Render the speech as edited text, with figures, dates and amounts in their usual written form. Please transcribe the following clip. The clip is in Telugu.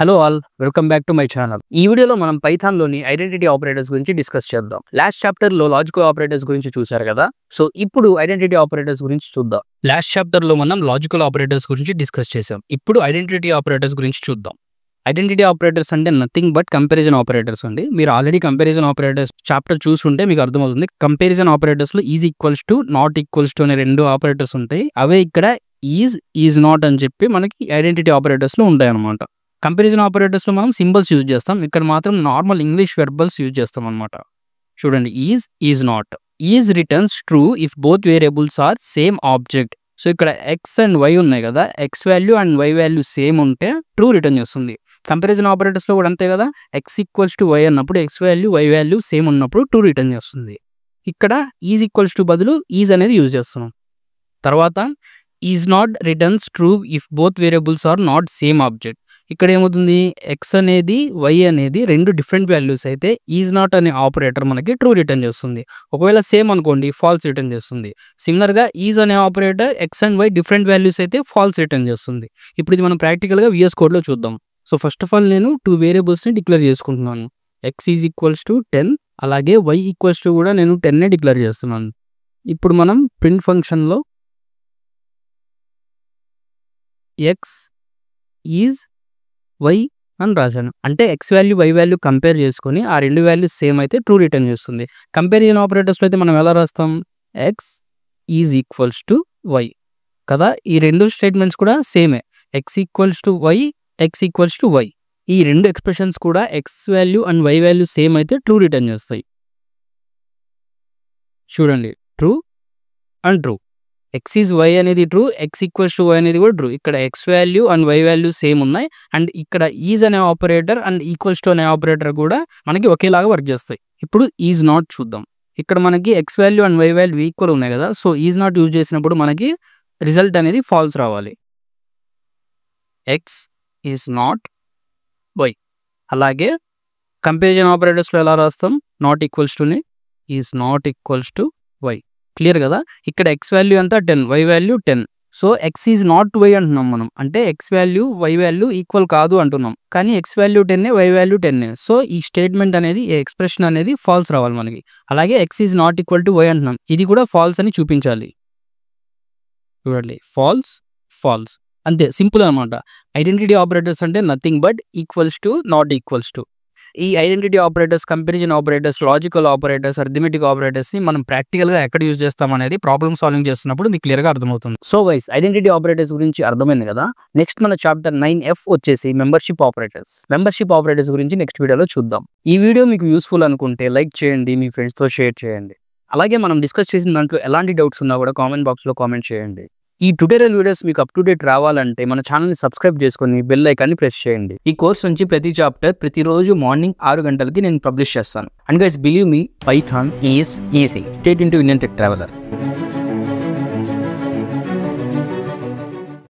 Hello all, welcome back to my channel. ఈ వీడియోలో మనం పైథాన్ లోని ఐడెంటిటీ ఆపరేటర్స్ గురించి డిస్కస్ చేద్దాం. లాస్ట్ చాప్టర్ లో లాజికల్ ఆపరేటర్స్ గురించి చూసారు కదా, సో ఇప్పుడు ఐడెంటిటీ ఆపరేటర్స్ గురించి చూద్దాం. లాస్ట్ చాప్టర్ లో మనం లాజికల్ ఆపరేటర్స్ గురించి డిస్కస్ చేసాం. ఇప్పుడు ఐడెంటిటీ ఆపరేటర్స్ గురించి చూద్దాం. ఐడెంటిటీ ఆపరేటర్స్ అంటే నథింగ్ బట్ కంపారిజన్ ఆపరేటర్స్ అండి. మీరు ఆల్రెడీ కంపారిజన్ ఆపరేటర్స్ చాప్టర్ చూసుంటే మీకు అర్థమవుతుంది. కంపారిజన్ ఆపరేటర్స్ లో is equals to, not equals to అనే రెండు ఆపరేటర్స్ ఉంటాయి. అవే ఇక్కడ ఈజ్ నాట్ అని చెప్పి మనకి ఐడెంటిటీ ఆపరేటర్స్ లో ఉంటాయి అనమాట. కంపారిజన్ ఆపరేటర్స్ లో మనం సింబల్స్ యూజ్ చేస్తాం. ఇక్కడ మాత్రం నార్మల్ ఇంగ్లీష్ వెర్బల్స్ యూజ్ చేస్తాం అనమాట. చూడండి, is not. Is returns true if both variables are same object. So ఇక్కడ ఎక్స్ అండ్ వై ఉన్నాయి కదా, X value and why value same ఉంటే ట్రూ రిటర్న్ చేస్తుంది. కంపారిజన్ ఆపరేటర్స్ లో కూడా అంతే కదా, ఎక్స్ ఈక్వల్స్ టు వై అన్నప్పుడు X value why value same ఉన్నప్పుడు ట్రూ రిటర్న్ చేస్తుంది. ఇక్కడ ఈజ్ ఈక్వల్స్ టు బదులు ఈజ్ అనేది యూజ్ చేస్తున్నాం. తర్వాత is not returns true if both variables are not same object. ఇక్కడ ఏమవుతుంది, ఎక్స్ అనేది వై అనేది రెండు డిఫరెంట్ వాల్యూస్ అయితే ఈజ్ నాట్ అనే ఆపరేటర్ మనకి ట్రూ రిటర్న్ చేస్తుంది. ఒకవేళ సేమ్ అనుకోండి ఫాల్స్ రిటర్న్ చేస్తుంది. సిమిలర్గా ఈజ్ అనే operator X and Y different values అయితే ఫాల్స్ రిటర్న్ చేస్తుంది. ఇప్పుడు ఇది మనం ప్రాక్టికల్గా VS కోడ్లో చూద్దాం. సో ఫస్ట్ ఆఫ్ ఆల్ నేను 2 వేరియబుల్స్ని డిక్లేర్ చేసుకుంటున్నాను. ఎక్స్ ఈజ్ ఈక్వల్స్ టు 10, అలాగే వై ఈక్వల్స్ టు కూడా నేను 10నే డిక్లేర్ చేస్తున్నాను. ఇప్పుడు మనం ప్రింట్ ఫంక్షన్లో ఎక్స్ ఈజ్ వై అని రాశాను. అంటే x value why value compare చేసుకొని ఆ రెండు వాల్యూస్ సేమ్ అయితే ట్రూ రిటర్న్ చేస్తుంది. కంపారిజన్ ఆపరేటర్స్లో అయితే మనం ఎలా రాస్తాం, x is equals to y కదా. ఈ రెండు స్టేట్మెంట్స్ కూడా సేమే, x equals to y, x equals to y. ఈ రెండు ఎక్స్ప్రెషన్స్ కూడా x value and why value same అయితే ట్రూ రిటర్న్ చేస్తాయి. చూడండి, true and true. X is y అనేది true, x equals to why అనేది కూడా ట్రూ. ఇక్కడ X value and why value same ఉన్నాయి. అండ్ ఇక్కడ ఈజ్ అనే ఆపరేటర్ అండ్ ఈక్వల్స్ టు అనే ఆపరేటర్ కూడా మనకి ఒకేలాగా వర్క్ చేస్తాయి. ఇప్పుడు ఈజ్ నాట్ చూద్దాం. ఇక్కడ మనకి X value and why value equal ఉన్నాయి కదా, సో ఈజ్ నాట్ యూజ్ చేసినప్పుడు మనకి రిజల్ట్ అనేది ఫాల్స్ రావాలి. X is not y. అలాగే కంపారిజన్ ఆపరేటర్స్లో ఎలా రాస్తాం, నాట్ ఈక్వల్స్ టుని is not equals to y. Clear కదా. ఇక్కడ ఎక్స్ వాల్యూ అంతా 10, y value 10. So x is not y అంటున్నాం మనం, అంటే x value why value equal కాదు అంటున్నాం. కానీ x value 10, y value 10. So ఈ స్టేట్మెంట్ అనేది, ఈ ఎక్స్ప్రెషన్ అనేది ఫాల్స్ రావాలి మనకి. అలాగే x is not equal to why అంటున్నాం, ఇది కూడా ఫాల్స్ అని చూపించాలి. చూడండి, ఫాల్స్ ఫాల్స్, అంతే సింపుల్ అనమాట. ఐడెంటిటీ ఆపరేటర్స్ అంటే nothing but equals to, not equals to. ఈ identity operators, comparison operators, logical operators, arithmetic ఆపరేటర్స్ని మనం ప్రాక్టికల్గా ఎక్కడ యూజ్ చేస్తాం అనేది ప్రాబ్లమ్ సాల్వింగ్ చేస్తున్నప్పుడు మీకు క్లియర్గా అర్థమవుతుంది. సో గైస్, ఐడెంటిటీ ఆపరేటర్స్ గురించి అర్థమైంది కదా. నెక్స్ట్ మన చాప్టర్ 9F వచ్చేసి మెంబర్షిప్ ఆపరేటర్స్. మెంబర్షిప్ ఆపరేటర్స్ గురించి నెక్స్ట్ వీడియోలో చూద్దాం. ఈ వీడియో మీకు యూస్ఫుల్ అనుకుంటే లైక్ చేయండి, మీ ఫ్రెండ్స్తో షేర్ చేయండి. అలాగే మనం డిస్కస్ చేసిన దాంట్లో ఎలాంటి డౌట్స్ ఉన్నా కూడా కామెంట్ బాక్స్లో కామెంట్ చేయండి. ఈ ట్యుటోరియల్ వీడియోస్ మీకు అప్ టు డేట్ రావాలంటే మన ఛానల్ని సబ్స్క్రైబ్ చేసుకొని బెల్ ఐకాన్ని ప్రెస్ చేయండి. ఈ కోర్స్ నుంచి ప్రతి చాప్టర్ ప్రతిరోజు మార్నింగ్ 6 గంటలకి నేను పబ్లిష్ చేస్తాను. And guys, believe me, Python is easy. State into Indian tech traveller.